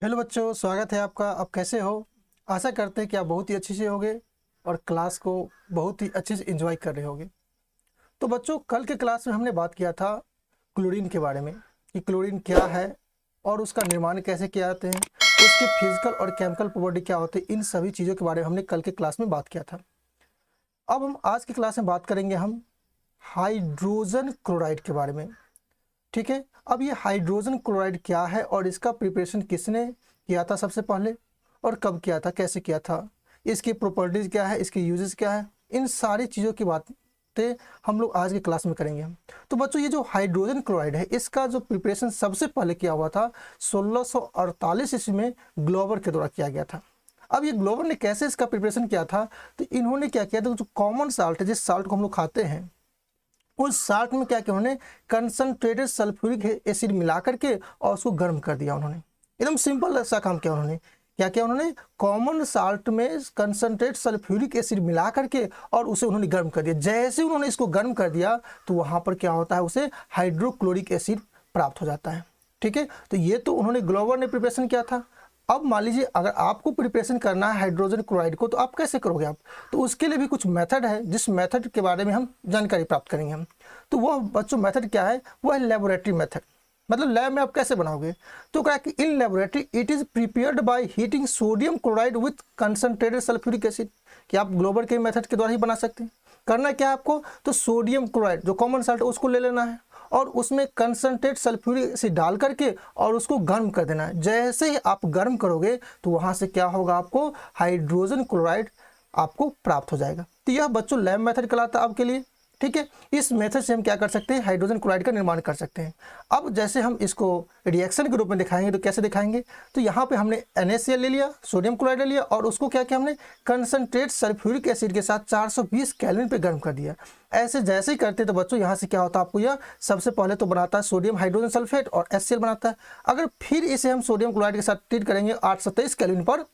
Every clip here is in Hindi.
हेलो बच्चों, स्वागत है आपका। आप कैसे हो? आशा करते हैं कि आप बहुत ही अच्छे से होंगे और क्लास को बहुत ही अच्छे से एंजॉय कर रहे होंगे। तो बच्चों, कल के क्लास में हमने बात किया था क्लोरीन के बारे में कि क्लोरीन क्या है और उसका निर्माण कैसे किया जाते हैं, उसके फिजिकल और केमिकल प्रॉपर्टी क्या होते हैं। इन सभी चीज़ों के बारे में हमने कल के क्लास में बात किया था। अब हम आज की क्लास में बात करेंगे हम हाइड्रोजन क्लोराइड के बारे में। ठीक है। अब ये हाइड्रोजन क्लोराइड क्या है और इसका प्रिपरेशन किसने किया था सबसे पहले, और कब किया था, कैसे किया था, इसकी प्रॉपर्टीज क्या है, इसके यूजेस क्या है, इन सारी चीज़ों की बातें हम लोग आज की क्लास में करेंगे। तो बच्चों, ये जो हाइड्रोजन क्लोराइड है इसका जो प्रिपरेशन सबसे पहले किया हुआ था 1648 ईस्वी में ग्लोबर के द्वारा किया गया था। अब ये ग्लोबर ने कैसे इसका प्रिपरेशन किया था, तो इन्होंने क्या किया था, जो कॉमन साल्ट है, जिस साल्ट को हम लोग खाते हैं, उस साल्ट में क्या किया उन्होंने, कंसंट्रेटेड सल्फ्यूरिक एसिड मिला करके और उसको गर्म कर दिया। उन्होंने एकदम सिंपल ऐसा काम किया। उन्होंने क्या किया, उन्होंने कॉमन साल्ट में कंसंट्रेट सल्फ्यूरिक एसिड मिला करके और उसे उन्होंने गर्म कर दिया। जैसे उन्होंने इसको गर्म कर दिया तो वहाँ पर क्या होता है, उसे हाइड्रोक्लोरिक एसिड प्राप्त हो जाता है। ठीक है। तो ये तो उन्होंने ग्लोबर ने प्रिपरेशन किया था। अब मान लीजिए अगर आपको प्रिपरेशन करना है हाइड्रोजन क्लोराइड को, तो आप कैसे करोगे आप, तो उसके लिए भी कुछ मेथड है, जिस मेथड के बारे में हम जानकारी प्राप्त करेंगे हम। तो वो बच्चों मेथड क्या है, वो है लेबोरेटरी मेथड। मतलब लैब में आप कैसे बनाओगे, तो क्या कि in laboratory it is prepared by heating sodium chloride with concentrated sulphuric acid. कि आप ग्लोबर के मेथड के द्वारा ही बना सकते हैं। करना क्या है आपको, तो सोडियम क्लोराइड जो कॉमन साल्ट है उसको ले लेना है और उसमें कंसंट्रेट सल्फ्यूरिक एसिड डाल करके और उसको गर्म कर देना है। जैसे ही आप गर्म करोगे तो वहाँ से क्या होगा, आपको हाइड्रोजन क्लोराइड आपको प्राप्त हो जाएगा। तो यह बच्चों लैब मेथड कहलाता है आपके लिए। ठीक है। इस मेथड से हम क्या कर सकते हैं, हाइड्रोजन क्लोराइड का निर्माण कर सकते हैं। अब जैसे हम इसको रिएक्शन के रूप में दिखाएंगे तो कैसे दिखाएंगे, तो यहाँ पे हमने NaCl ले लिया, सोडियम क्लोराइड ले लिया और उसको क्या किया हमने, कंसंट्रेट सल्फ्यूरिक एसिड के साथ 420 केल्विन पे गर्म कर दिया। ऐसे जैसे ही करते तो बच्चों यहाँ से क्या होता है, आपको यह सबसे पहले तो बनाता है सोडियम हाइड्रोजन सल्फेट और HCl बनाता है। अगर फिर इसे हम सोडियम क्लोराइड के साथ ट्रीट करेंगे 827 केल्विन पर,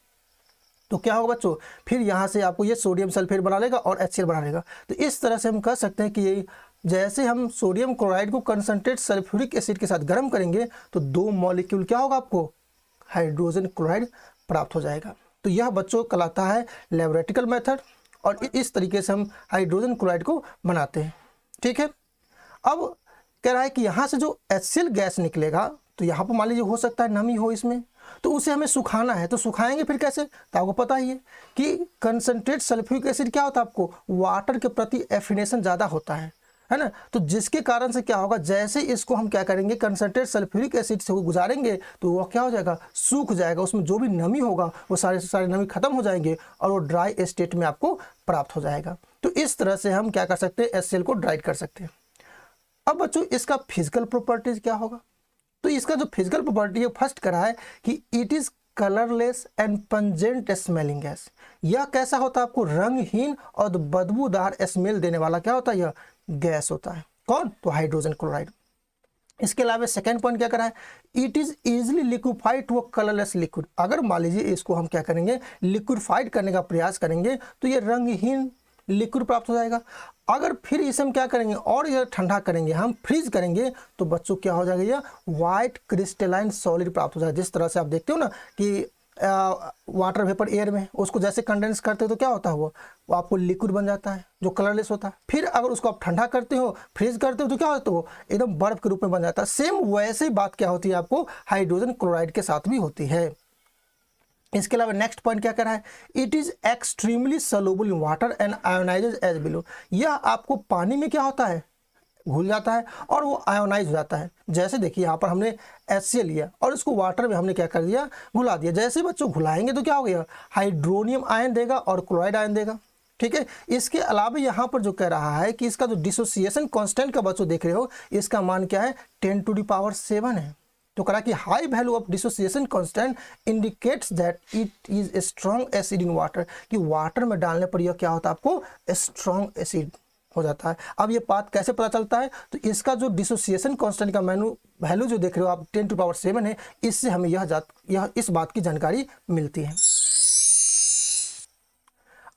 तो क्या होगा बच्चों, फिर यहाँ से आपको ये सोडियम सल्फेट बना लेगा और HCl बना लेगा। तो इस तरह से हम कह सकते हैं कि ये जैसे हम सोडियम क्लोराइड को कंसंट्रेट सल्फ्यूरिक एसिड के साथ गर्म करेंगे तो दो मॉलिक्यूल क्या होगा, आपको हाइड्रोजन क्लोराइड प्राप्त हो जाएगा। तो यह बच्चों कहलाता है लेबोरेटरिकल मेथड और इस तरीके से हम हाइड्रोजन क्लोराइड को बनाते हैं। ठीक है। अब कह रहा है कि यहाँ से जो HCl गैस निकलेगा, तो यहाँ पर मान लीजिए हो सकता है नमी हो इसमें, तो उसे हमें सुखाना है। तो सुखाएंगे फिर कैसे, तो आपको पता ही है कि कंसंट्रेट सल्फ्यूरिक एसिड क्या होता है, आपको वाटर के प्रति एफिनेशन ज़्यादा होता है ना। तो जिसके कारण से क्या होगा, जैसे इसको हम क्या करेंगे, कंसंट्रेट सल्फ्यूरिक एसिड से गुजारेंगे तो वो क्या हो जाएगा, सूख जाएगा। उसमें जो भी नमी होगा वो सारे नमी खत्म हो जाएंगे और वो ड्राई स्टेट में आपको प्राप्त हो जाएगा। तो इस तरह से हम क्या कर सकते हैं, HCl को ड्राई कर सकते हैं। अब बच्चों इसका फिजिकल प्रॉपर्टीज क्या होगा, तो इसका जो फिजिकल प्रॉपर्टी है फर्स्ट करा है कि it is colourless and pungent smelling gas. यह कैसा होता है, आपको रंगहीन और बदबूदार स्मेल देने वाला क्या होता है, यह गैस होता है। कौन, तो हाइड्रोजन क्लोराइड। इसके अलावा सेकेंड पॉइंट क्या करा है, it is easily liquefied to a colourless liquid. अगर मान लीजिए इसको हम क्या करेंगे, लिक्विफाइड करने का प्रयास करेंगे तो ये रंगहीन लिक्विड प्राप्त हो जाएगा। अगर फिर इसे हम क्या करेंगे और ये ठंडा करेंगे, हम फ्रीज करेंगे, तो बच्चों क्या हो जाएगा, यह वाइट क्रिस्टलाइन सॉलिड प्राप्त हो जाएगा। जिस तरह से आप देखते हो ना कि वाटर वेपर एयर में उसको जैसे कंडेंस करते हो तो क्या होता है, वो आपको लिक्विड बन जाता है जो कलरलेस होता है। फिर अगर उसको आप ठंडा करते हो, फ्रीज करते हो, तो क्या होता है, वो एकदम बर्फ के रूप में बन जाता है। सेम वैसे ही बात क्या होती है, आपको हाइड्रोजन क्लोराइड के साथ भी होती है। इसके अलावा नेक्स्ट पॉइंट क्या कर रहा है, it is extremely soluble in water and ionises as below. यह आपको पानी में क्या होता है, घुल जाता है और वो आयोनाइज हो जाता है। जैसे देखिए यहाँ पर हमने HCl लिया और इसको वाटर में हमने क्या कर दिया, घुला दिया। जैसे ही बच्चों घुलाएंगे तो क्या हो गया, हाइड्रोनियम आयन देगा और क्लोराइड आयन देगा। ठीक है। इसके अलावा यहाँ पर जो कह रहा है कि इसका जो डिसोसिएशन कांस्टेंट का बच्चों देख रहे हो, इसका मान क्या है, 10⁻⁷ है। तो करा कि high value of dissociation constant indicates that it is a strong acid in water. कि वाटर में डालने पर यह क्या होता है, आपको स्ट्रॉन्ग एसिड हो जाता है। अब ये बात कैसे पता चलता है, तो इसका जो डिसोसिएशन कांस्टेंट का वैल्यू जो देख रहे हो आप 10⁻⁷ है, इससे हमें यह इस बात की जानकारी मिलती है।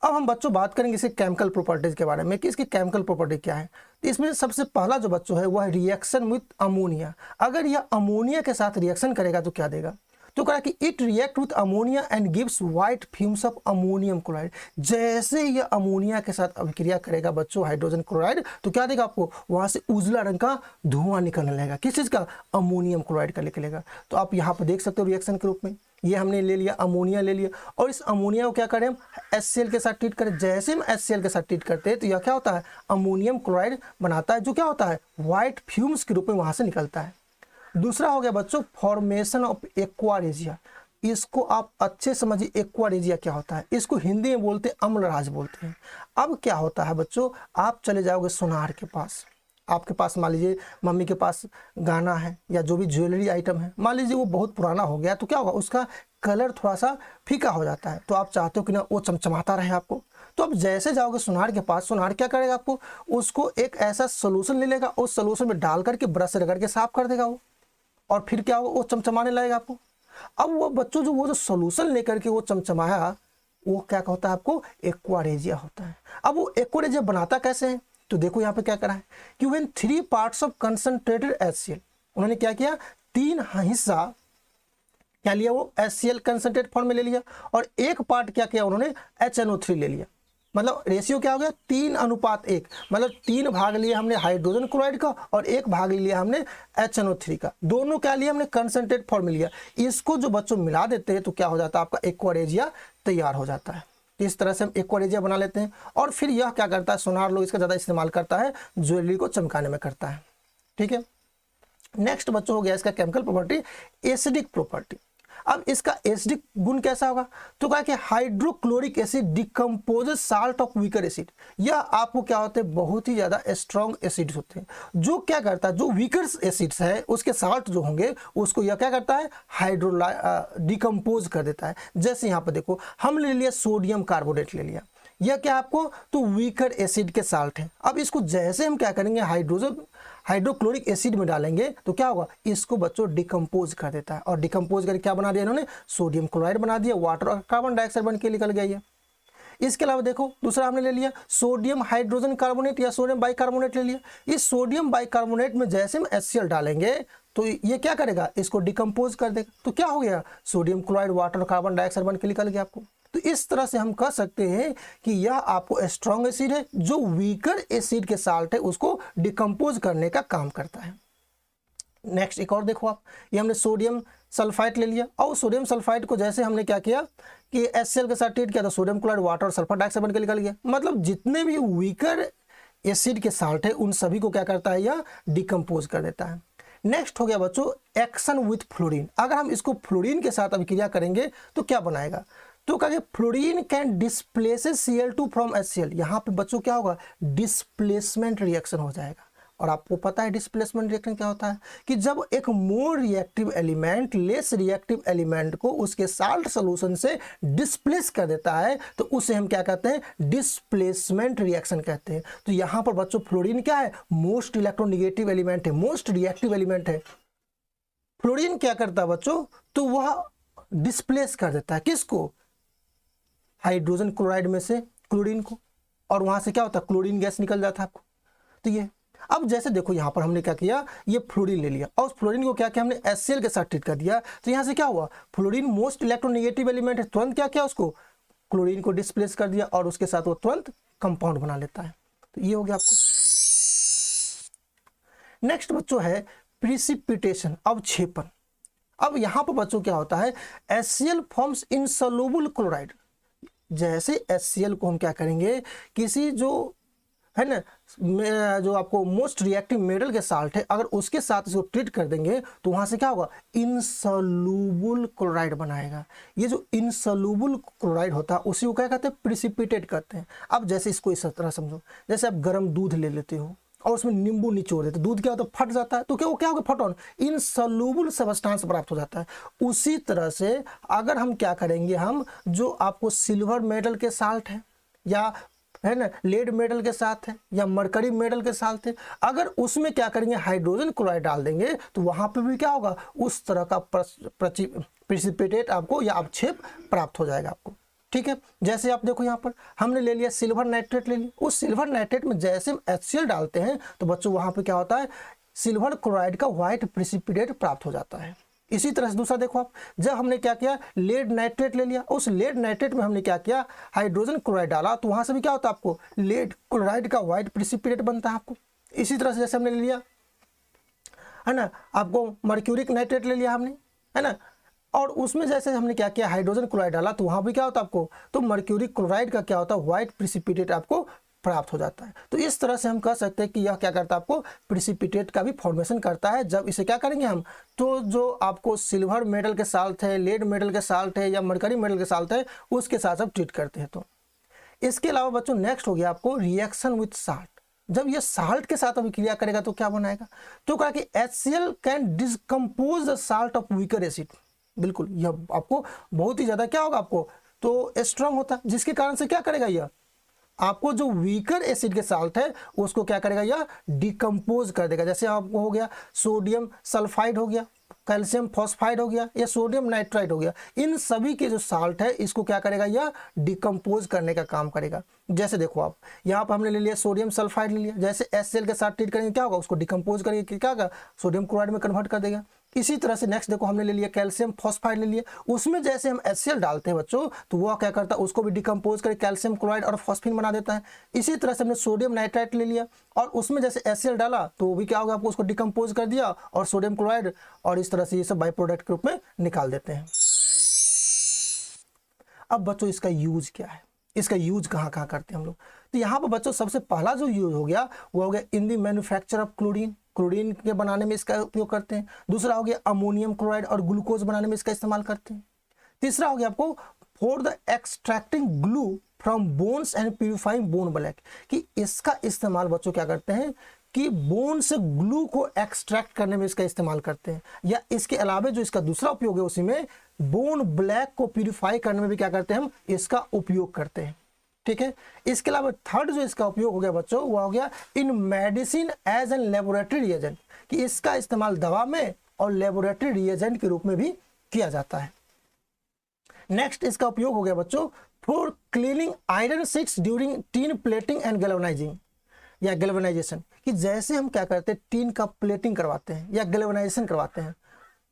अब हम बच्चों बात करेंगे इसके केमिकल प्रॉपर्टीज के बारे में कि इसकी केमिकल प्रॉपर्टी क्या है। तो इसमें सबसे पहला जो बच्चों है वह रिएक्शन विथ अमोनिया। अगर यह अमोनिया के साथ रिएक्शन करेगा तो क्या देगा, तो कहा कि it react with ammonia and gives white fumes of ammonium chloride. जैसे ये अमोनिया के साथ अभिक्रिया करेगा बच्चों हाइड्रोजन क्लोराइड, तो क्या देगा आपको, वहां से उजला रंग का धुआं निकलने लगेगा। किस चीज का, अमोनियम क्लोराइड का निकलेगा। तो आप यहाँ पर देख सकते हो रिएक्शन के रूप में ये हमने ले लिया, अमोनिया ले लिया, और इस अमोनिया को क्या करें हम, HCl के साथ ट्रीट करें। जैसे हम HCl के साथ ट्रीट करते हैं तो यह क्या होता है, अमोनियम क्लोराइड बनाता है, जो क्या होता है, व्हाइट फ्यूम्स के रूप में वहां से निकलता है। दूसरा हो गया बच्चों फॉर्मेशन ऑफ एक्वा रेजिया। इसको आप अच्छे समझिए, एक्वा रेजिया क्या होता है, इसको हिंदी में बोलते हैं अम्लराज बोलते हैं। अब क्या होता है बच्चों, आप चले जाओगे सोनार के पास, आपके पास मान लीजिए मम्मी के पास गहना है या जो भी ज्वेलरी आइटम है, मान लीजिए वो बहुत पुराना हो गया, तो क्या होगा, उसका कलर थोड़ा सा फीका हो जाता है, तो आप चाहते हो कि ना वो चमचमाता रहे आपको। तो अब जैसे जाओगे सोनार के पास, सोनार क्या करेगा आपको, उसको एक ऐसा सोल्यूशन ले लेगा, उस सोल्यूशन में डाल करके ब्रश से रगड़ के साफ कर देगा वो, और फिर क्या होगा, वो चमचमाने लगेगा आपको। अब वो बच्चों जो वो जो सोल्यूशन लेकर के वो चमचमाया, वो क्या होता है आपको, एक्वा रेजिया होता है। अब वो एक्वा रेजिया बनाता कैसे है, तो देखो यहाँ पे क्या करा है कि when 3 parts of concentrated HCl, उन्होंने क्या किया, 3 हिस्सा क्या लिया, वो HCl कंसंट्रेट फॉर्म में ले लिया, और एक पार्ट क्या किया उन्होंने, HNO3 ले लिया। मतलब रेशियो क्या हो गया, 3:1, मतलब 3 भाग लिए हमने हाइड्रोजन क्लोराइड का और 1 भाग लिया हमने HNO3 का। दोनों क्या लिया हमने, कंसंट्रेट फॉर्म में लिया। इसको जो बच्चों मिला देते हैं तो क्या हो जाता है, आपका एक्वा रेजिया तैयार हो जाता है। इस तरह से हम एक्वा रेजिया बना लेते हैं। और फिर यह क्या करता है, सोनार लोग इसका ज़्यादा इस्तेमाल करता है, ज्वेलरी को चमकाने में करता है। ठीक है, नेक्स्ट बच्चों हो गया इसका केमिकल प्रॉपर्टी, एसिडिक प्रॉपर्टी। अब इसका एसिडिक गुण कैसा होगा, तो कहा कि hydrochloric acid decomposes salt of weaker acid. यह आपको क्या होते हैं, बहुत ही ज्यादा स्ट्रॉन्ग एसिड्स होते हैं, जो क्या करता है, जो वीकर एसिड्स है उसके साल्ट जो होंगे उसको यह क्या करता है, डिकम्पोज कर देता है। जैसे यहाँ पर देखो हम ले लिया सोडियम कार्बोनेट ले लिया, यह क्या आपको, तो वीकर एसिड के साल्ट है। अब इसको जैसे हम क्या करेंगे, हाइड्रोक्लोरिक एसिड में डालेंगे तो क्या होगा, इसको बच्चों डिकम्पोज कर देता है, और डिकम्पोज करके क्या बना दिया इन्होंने, सोडियम क्लोराइड बना दिया, वाटर और कार्बन डाइऑक्साइड बन के निकल गया ये। इसके अलावा देखो दूसरा हमने ले लिया सोडियम हाइड्रोजन कार्बोनेट या सोडियम बाइकार्बोनेट ले लिया। इस सोडियम बाइकार्बोनेट में जैसे हम HCl डालेंगे तो ये क्या करेगा, इसको डिकम्पोज कर देगा, तो क्या हो गया, सोडियम क्लोराइड, वाटर और कार्बन डाइऑक्साइड बन के निकल गया आपको। तो इस तरह से हम कह सकते हैं कि यह आपको स्ट्रॉन्ग एसिड है, जो वीकर एसिड के साल्ट है उसको डिकम्पोज करने का काम करता है। नेक्स्ट एक और देखो आप, ये हमने सोडियम सल्फाइड ले लिया, और सोडियम सल्फाइड को जैसे हमने क्या किया कि HCl के साथ ट्रीट किया तो सोडियम क्लोराइड, वाटर और सल्फर डाइऑक्साइड बनकर निकल गया। मतलब जितने भी वीकर एसिड के साल्ट है उन सभी को क्या करता है, यह डिकम्पोज कर देता है। नेक्स्ट हो गया बच्चों एक्शन विथ फ्लोरीन। अगर हम इसको फ्लोरीन के साथ अभिक्रिया करेंगे तो क्या बनाएगा, तो कहेंगे fluorine can displace Cl2 from HCl। यहाँ पे बच्चों क्या होगा, डिस्प्लेसमेंट रिएक्शन हो जाएगा। और आपको पता है डिस्प्लेसमेंट रिएक्शन क्या होता है, कि जब एक more reactive element less reactive element को उसके साल्ट सोल्यूशन से डिस्प्लेस कर देता है तो उसे हम क्या कहते हैं, डिस्प्लेसमेंट रिएक्शन कहते हैं। तो यहाँ पर बच्चों फ्लोरीन क्या है, मोस्ट इलेक्ट्रोनिगेटिव एलिमेंट है, मोस्ट रिएक्टिव एलिमेंट है। फ्लोरीन क्या करता है बच्चों, तो वह डिस्प्लेस कर देता है किसको, हाइड्रोजन क्लोराइड में से क्लोरीन को, और वहां से क्या होता है, क्लोरीन गैस निकल जाता है आपको। तो ये अब जैसे देखो यहाँ पर हमने क्या किया, ये फ्लोरीन ले लिया और फ्लोरीन को क्या किया हमने HCl के साथ ट्रीट कर दिया, तो यहाँ से क्या हुआ, फ्लोरीन मोस्ट इलेक्ट्रोनेगेटिव एलिमेंट है, तुरंत क्या किया उसको, क्लोरीन को डिस्प्लेस कर दिया और उसके साथ वो तुरंत कंपाउंड बना लेता है। तो ये हो गया आपको। नेक्स्ट बच्चों है प्रिसिपिटेशन, अवक्षेपण। अब यहाँ पर बच्चों क्या होता है, HCl फॉर्म्स इनसोल्यूबल क्लोराइड। जैसे HCl को हम क्या करेंगे, किसी जो है ना, जो आपको मोस्ट रिएक्टिव मेटल के साल्ट है, अगर उसके साथ इसको ट्रीट कर देंगे तो वहां से क्या होगा, इनसोल्यूबल क्लोराइड बनाएगा। ये जो इनसोल्यूबल क्लोराइड होता है उसी को क्या कहते हैं, प्रिसिपिटेट करते हैं। अब जैसे इसको इस तरह समझो, जैसे आप गर्म दूध ले लेते हो और उसमें नींबू निचोड़ देते, दूध क्या होता है, फट जाता है, तो क्या वो क्या होगा, फटोन, इनसोल्यूबल सब्सटेंस प्राप्त हो जाता है। उसी तरह से अगर हम क्या करेंगे, हम जो आपको सिल्वर मेटल के साल्ट है या है ना लेड मेटल के साथ है या मरकरी मेटल के साथ है, अगर उसमें क्या करेंगे, हाइड्रोजन क्लोराइड डाल देंगे तो वहां पे भी क्या होगा, उस तरह का प्रिसिपिटेट आपको या अवक्षेप प्राप्त हो जाएगा आपको। ठीक है, जैसे आप देखो यहाँ पर हमने ले लिया सिल्वर नाइट्रेट ले लिया, उस सिल्वर नाइट्रेट में जैसे हम HCl डालते हैं तो बच्चों वहां पे क्या होता है, सिल्वर क्लोराइड का व्हाइट प्रिसिपिटेट प्राप्त हो जाता है। इसी तरह से दूसरा देखो आप, जब हमने क्या किया, लेड नाइट्रेट ले लिया, उस लेड नाइट्रेट में हमने क्या किया, हाइड्रोजन क्लोराइड डाला, तो वहां से भी क्या होता है आपको, लेड क्लोराइड का व्हाइट प्रिसिपिटेट बनता है आपको। इसी तरह से जैसे हमने ले लिया है ना, आपको मर्क्यूरिक नाइट्रेट ले लिया हमने, है ना, और उसमें जैसे हमने क्या किया, हाइड्रोजन क्लोराइड डाला, तो वहां भी क्या होता है आपको, तो मर्क्यूरिक क्लोराइड का क्या होता है, व्हाइट प्रिसिपिटेट आपको प्राप्त हो जाता है। तो इस तरह से हम कह सकते हैं कि यह क्या करता है, आपको प्रिसिपिटेट का भी फॉर्मेशन करता है। जब इसे क्या करेंगे हम, तो जो आपको सिल्वर मेटल के साल्ट है, लेड मेटल के साल्ट है, या मरकरी मेटल के साल्ट है, उसके साथ सब ट्रीट करते हैं। तो इसके अलावा बच्चों नेक्स्ट हो गया आपको रिएक्शन विथ साल्ट। जब ये साल्ट के साथ अभिक्रिया करेगा तो क्या बनाएगा, तो कहा कि HCl can decompose the salt of weaker acid. बिल्कुल, यह आपको बहुत ही ज्यादा क्या होगा, आपको तो स्ट्रांग होता है, जिसके कारण से क्या करेगा, यह आपको जो वीकर एसिड के साल्ट है उसको क्या करेगा, यह डिकम्पोज कर देगा। जैसे आपको हो गया सोडियम सल्फाइड हो गया, कैल्शियम फॉस्फाइड हो गया, या सोडियम नाइट्राइड हो गया, इन सभी के जो साल्ट है इसको क्या करेगा, यह डिकम्पोज करने का काम करेगा। जैसे देखो आप, यहाँ पर हमने ले लिया सोडियम सल्फाइड ले लिया, जैसे HCl के साथ ट्रीट करेंगे क्या होगा, उसको डिकम्पोज करेंगे, क्या होगा, सोडियम क्लोराइड में कन्वर्ट कर देगा। इसी तरह से नेक्स्ट देखो हमने ले लिया कैल्शियम फॉस्फाइड ले लिया, उसमें जैसे हम HCl डालते हैं बच्चों, तो वह क्या करता है, उसको भी डिकम्पोज करके कैल्शियम क्लोराइड और फॉस्फिन बना देता है। इसी तरह से हमने सोडियम नाइट्राइट ले लिया, और उसमें जैसे HCl डाला तो वो भी क्या होगा, आपको उसको डिकम्पोज कर दिया और सोडियम क्लोराइड, और इस तरह से ये सब बाई प्रोडक्ट के रूप में निकाल देते हैं। अब बच्चों इसका यूज क्या है, इसका यूज कहाँ कहाँ करते हैं हम लोग, तो यहाँ पर बच्चों सबसे पहला जो यूज हो गया वो हो गया इन दी मैन्युफैक्चर ऑफ क्लोरीन, क्लोरीन के बनाने में इसका उपयोग करते हैं। दूसरा हो गया अमोनियम क्लोराइड और ग्लूकोज बनाने में इसका इस्तेमाल करते हैं। तीसरा हो गया आपको for the extracting glue from bones and purifying bone black, कि इसका इस्तेमाल बच्चों क्या करते हैं कि बोन से ग्लू को एक्सट्रैक्ट करने में इसका इस्तेमाल करते हैं, या इसके अलावा जो इसका दूसरा उपयोग है उसी में बोन ब्लैक को प्यूरिफाई करने में भी क्या करते हैं, हम इसका उपयोग करते हैं। ठीक है, इसके अलावा थर्ड जो इसका उपयोग हो गया बच्चों वो हो गया in medicine as an laboratory reagent, कि इसका इस्तेमाल दवा में और लेबोरेटरी रिएजेंट के रूप में भी किया जाता है। नेक्स्ट इसका उपयोग हो गया बच्चों for cleaning iron sheets during tin plating and galvanising या गैल्वेनाइजेशन, कि जैसे हम क्या करते हैं टीन का प्लेटिंग करवाते हैं या गैल्वेनाइजेशन करवाते हैं,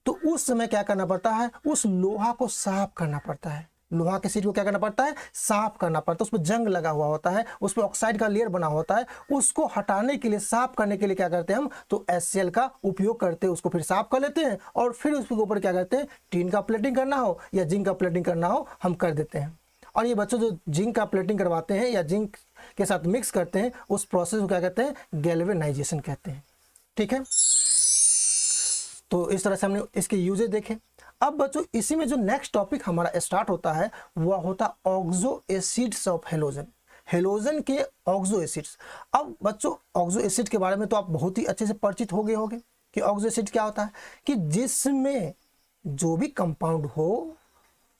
तो उस समय क्या करना पड़ता है, उस लोहा को साफ करना पड़ता है, लोहा के शीट को क्या करना पड़ता है, साफ करना पड़ता है, उस पर जंग लगा हुआ होता है, उस पर ऑक्साइड का लेयर बना होता है, उसको हटाने के लिए, साफ करने के लिए क्या करते हैं हम, तो HCl का उपयोग करते हैं, उसको फिर साफ कर लेते हैं और फिर उसके ऊपर क्या करते हैं, टीन का प्लेटिंग करना हो या जिंक का प्लेटिंग करना हो हम कर देते हैं। और ये बच्चों जो जिंक का प्लेटिंग करवाते हैं या जिंक के साथ मिक्स करते हैं उस प्रोसेस को क्या कहते हैं, गैल्वेनाइजेशन कहते हैं। ठीक है, तो इस तरह से हमने इसके यूजेज देखे। अब बच्चों इसी में जो नेक्स्ट टॉपिक हमारा स्टार्ट होता है वह होता oxo acids of halogen, halogen के ऑक्सो एसिड्स। अब बच्चों ऑक्सो एसिड के बारे में तो आप बहुत ही अच्छे से परिचित हो गए होंगे कि ऑक्सो एसिड क्या होता है, कि जिसमें जो भी कंपाउंड हो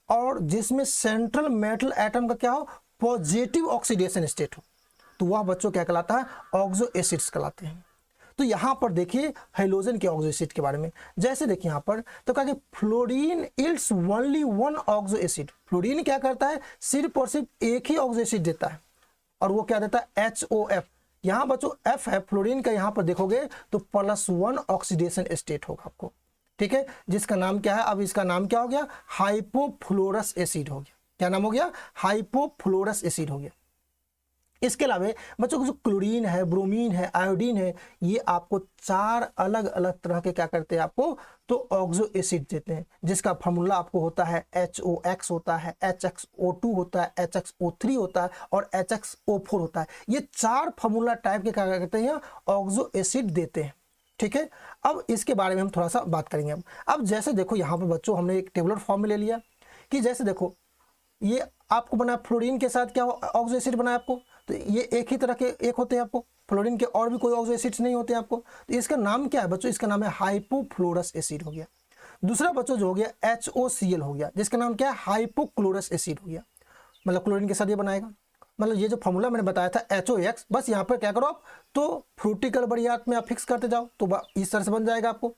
और जिसमें सेंट्रल मेटल एटम का क्या हो, पॉजिटिव ऑक्सीडेशन स्टेट हो, तो वह बच्चों क्या कहलाता है, ऑक्सो एसिड्स कहलाते हैं। तो यहाँ पर देखिए हेलोजन के ऑक्सो एसिड के बारे में, जैसे देखिए यहाँ पर तो कहा कि fluorine it's only one oxo acid, fluorine क्या करता है, सिर्फ और सिर्फ एक ही ऑक्सो एसिड देता है, और वो क्या देता है, HOF। यहाँ बच्चों F है फ्लोरीन का, यहाँ पर देखोगे तो +1 ऑक्सीडेशन स्टेट होगा आपको। ठीक है, जिसका नाम क्या है, अब इसका नाम क्या हो गया, हाइपोफ्लोरस एसिड हो गया। क्या नाम हो गया, हाइपोफ्लोरस एसिड हो गया। इसके अलावा बच्चों को जो क्लोरीन है, ब्रोमीन है, आयोडीन है, ये आपको 4 अलग अलग तरह के क्या करते हैं आपको, तो ऑक्सो एसिड देते हैं, जिसका फार्मूला आपको होता है HOX होता है, HXO2 होता है, HXO3 होता है और HXO4 होता है। ये 4 फार्मूला टाइप के क्या करते हैं, ऑक्सो एसिड देते हैं। ठीक है, अब इसके बारे में हम थोड़ा सा बात करेंगे। अब जैसे देखो यहाँ पर बच्चों हमने एक टेबुलर फॉर्म में ले लिया कि जैसे देखो ये आपको बना फ्लोरीन के साथ क्या ऑक्सो एसिड बना आपको, तो ये एक ही तरह के एक होते हैं आपको, फ्लोरीन के और भी कोई ऑक्सो एसिड्स नहीं होते आपको, तो इसका नाम क्या है बच्चों, इसका नाम है हाइपोफ्लोरस एसिड हो गया। दूसरा बच्चों जो हो गया HOCl हो गया, जिसका नाम क्या है, हाइपोक्लोरस एसिड हो गया, मतलब क्लोरीन के साथ ये बनाएगा। मतलब ये जो फॉर्मूला मैंने बताया था HOX, बस यहाँ पर क्या करो आप, तो फ्रूटिकल बढ़ियात में आप फिक्स करते जाओ तो इस तरह से बन जाएगा आपको।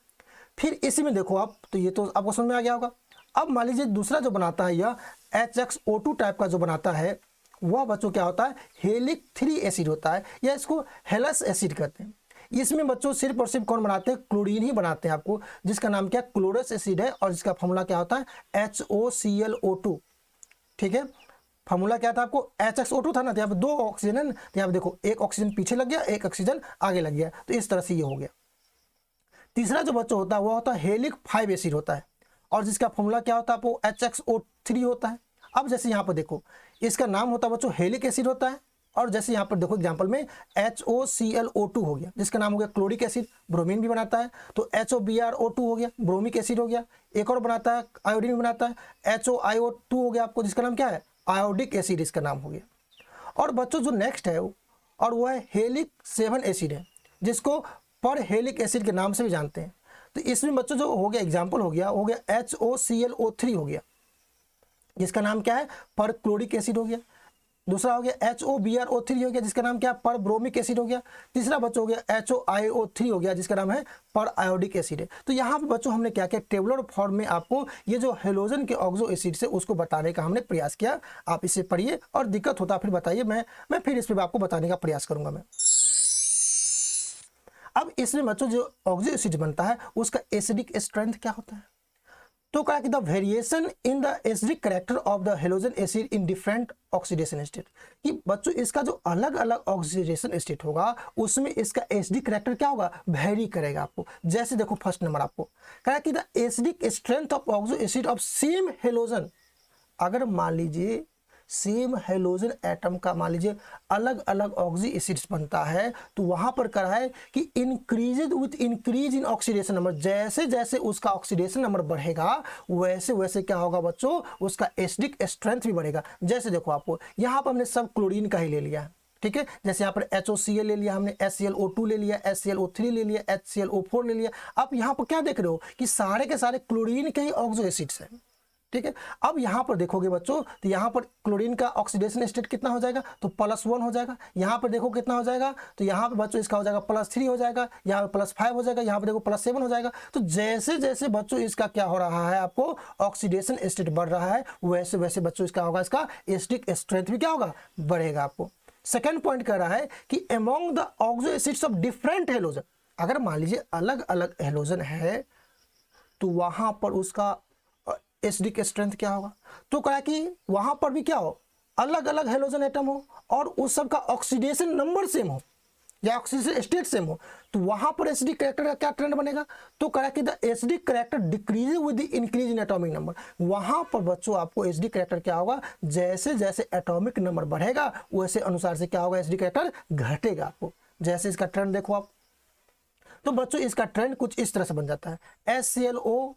फिर इसी में देखो आप, तो ये तो आपको समझ में आ गया होगा। अब मान लीजिए दूसरा जो बनाता है यह HXO2 टाइप का जो बनाता है, वह बच्चों क्या होता है, हेलिक 3 एसिड होता है, या इसको हेलस एसिड कहते हैं। इसमें बच्चों सिर्फ और सिर्फ कौन बनाते हैं, क्लोरीन ही बनाते हैं आपको, जिसका नाम क्या है, क्लोरस एसिड है, और जिसका फॉर्मूला क्या होता है, HOClO2। ठीक है, फॉर्मूला क्या था आपको, HXO2 था ना, तो यहाँ पे 2 ऑक्सीजन है ना, तो यहाँ पे देखो एक ऑक्सीजन पीछे लग गया, एक ऑक्सीजन आगे लग गया, तो इस तरह से ये हो गया। तीसरा जो बच्चों होता है वो होता है हेलिक 5 एसिड होता है, और जिसका फॉर्मूला क्या होता है आपको, HXO3 होता है। अब जैसे यहाँ पर देखो, इसका नाम होता है बच्चों हेलिक एसिड होता है, और जैसे यहाँ पर देखो एग्जांपल में HOClO2 हो गया, जिसका नाम हो गया क्लोरिक एसिड, ब्रोमीन भी बनाता है, तो HOBrO2 हो गया, ब्रोमिक एसिड हो गया। एक और बनाता है, आयोडीन भी बनाता है, HOIO2 हो गया आपको, जिसका नाम क्या है, आयोडिक एसिड इसका नाम हो गया। और बच्चों जो नेक्स्ट है और वो है हेलिक 7 एसिड है, जिसको पर हेलिक एसिड के नाम से भी जानते हैं। तो इसमें बच्चों जो हो गया एग्जाम्पल हो गया HOClO3 हो गया, जिसका नाम क्या है, पर क्लोरिक एसिड हो गया। दूसरा हो गया HOBrO3 हो गया, जिसका नाम क्या है, पर ब्रोमिक एसिड हो गया। तीसरा बच्चों हो गया HOIO3 हो गया, जिसका नाम है पर आयोडिक एसिड है। तो यहाँ पे बच्चों हमने क्या किया, टेबुलर फॉर्म में आपको ये जो हेलोजन के ऑक्सो एसिड से उसको बताने का हमने प्रयास किया। आप इसे पढ़िए और दिक्कत होता फिर बताइए, मैं फिर इस पर आपको बताने का प्रयास करूंगा मैं। अब इसमें बच्चों जो ऑक्सो एसिड बनता है उसका एसिडिक स्ट्रेंथ क्या होता है, तो कहा कि the variation in the acidic character of the halogen acid in different oxidation state, कि बच्चों इसका जो अलग अलग ऑक्सीडेशन स्टेट होगा उसमें इसका एसिडिक कैरेक्टर क्या होगा, वेरी करेगा आपको। जैसे देखो फर्स्ट नंबर आपको कहा कि the acidic strength of oxo acid of same halogen, अगर मान लीजिए सेम हेलोजन एटम का मान लीजिए अलग अलग ऑक्सी एसिड्स बनता है, तो वहां पर कहा है कि increased with increase in oxidation number, जैसे जैसे उसका ऑक्सीडेशन नंबर बढ़ेगा वैसे वैसे क्या होगा बच्चों, उसका एसिडिक स्ट्रेंथ भी बढ़ेगा। जैसे देखो आपको यहाँ पर हमने सब क्लोरीन का ही ले लिया है, ठीक है, जैसे यहाँ पर HOCl ले लिया हमने, HClO2 ले लिया, HClO3 ले लिया, HClO4 ले लिया। आप यहाँ पर क्या देख रहे हो कि सारे के सारे क्लोरीन के ही ऑक्सो एसिड्स हैं, ठीक है। अब यहाँ पर देखोगे बच्चों तो यहाँ पर क्लोरीन का ऑक्सीडेशन स्टेट कितना हो जाएगा, तो +1 हो जाएगा। यहाँ पर देखो कितना हो जाएगा, तो यहाँ पर बच्चों इसका हो जाएगा +3 हो जाएगा, यहाँ पर +5 हो जाएगा, यहाँ पर देखो +7 हो जाएगा। तो जैसे जैसे बच्चों इसका क्या हो रहा है, आपको ऑक्सीडेशन स्टेट बढ़ रहा है, वैसे वैसे बच्चों इसका होगा, इसका एसिडिक स्ट्रेंथ भी क्या होगा, बढ़ेगा आपको। सेकेंड पॉइंट कह रहा है कि among the oxo acids of different halogen, अगर मान लीजिए अलग अलग हेलोजन है तो वहां पर उसका एसिडिक स्ट्रेंथ क्या होगा, तो कहा कि वहां पर भी क्या हो, अलग अलग हेलोजन एटम हो और उस सब का ऑक्सीडेशन नंबर सेम हो या ऑक्सीडेशन स्टेट सेम हो, तो वहां पर एसिडिक कैरेक्टर का क्या ट्रेंड बनेगा, तो कहा कि the acidic character decrease with the increase in atomic number. वहां पर बच्चों आपको एसिडिक कैरेक्टर क्या होगा, जैसे जैसे एटॉमिक नंबर बढ़ेगा वैसे अनुसार से क्या होगा, एसिडिक कैरेक्टर घटेगा आपको। जैसे इसका ट्रेंड देखो आप, तो बच्चों इसका ट्रेंड कुछ इस तरह से बन जाता है, HClO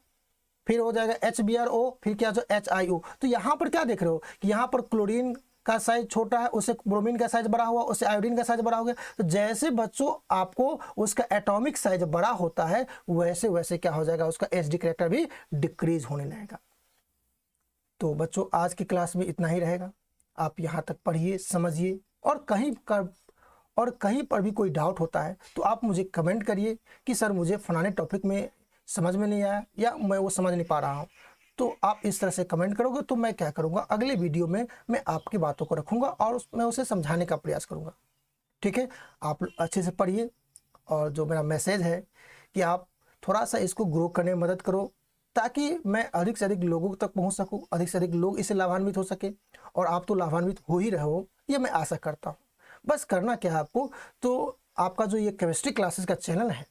फिर हो जाएगा HBrO, फिर क्या जो HIO। तो यहाँ पर क्या देख रहे हो कि यहाँ पर क्लोरीन का साइज छोटा है, उससे ब्रोमीन का साइज बड़ा हुआ, उससे आयोडीन का साइज बड़ा हो गया। तो जैसे बच्चों आपको उसका एटॉमिक साइज बड़ा होता है वैसे वैसे क्या हो जाएगा, उसका एसिडिक कैरेक्टर भी डिक्रीज होने लगेगा। तो बच्चों आज की क्लास में इतना ही रहेगा, आप यहाँ तक पढ़िए समझिए, और कहीं पर भी कोई डाउट होता है तो आप मुझे कमेंट करिए कि सर मुझे फलाने टॉपिक में समझ में नहीं आया या मैं वो समझ नहीं पा रहा हूँ। तो आप इस तरह से कमेंट करोगे तो मैं क्या करूँगा, अगले वीडियो में मैं आपकी बातों को रखूँगा और मैं उसे समझाने का प्रयास करूँगा। ठीक है, आप अच्छे से पढ़िए, और जो मेरा मैसेज है कि आप थोड़ा सा इसको ग्रो करने में मदद करो, ताकि मैं अधिक से अधिक लोगों तक पहुँच सकूँ, अधिक से अधिक लोग इससे लाभान्वित हो सके, और आप तो लाभान्वित हो ही रहे हो, ये मैं आशा करता हूँ। बस करना क्या है आपको, तो आपका जो ये केमिस्ट्री क्लासेस का चैनल है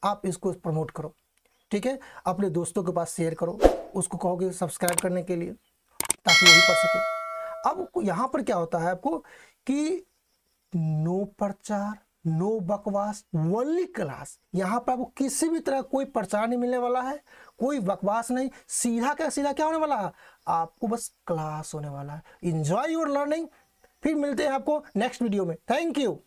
आप इसको प्रमोट करो, ठीक है, अपने दोस्तों के पास शेयर करो, उसको कहोगे सब्सक्राइब करने के लिए ताकि वो भी पढ़ सके। अब यहाँ पर क्या होता है आपको कि नो प्रचार नो बकवास ओनली क्लास, यहाँ पर आपको किसी भी तरह कोई प्रचार नहीं मिलने वाला है, कोई बकवास नहीं, सीधा क्या होने वाला है, आपको बस क्लास होने वाला है। Enjoy your learning. फिर मिलते हैं आपको नेक्स्ट वीडियो में। Thank you.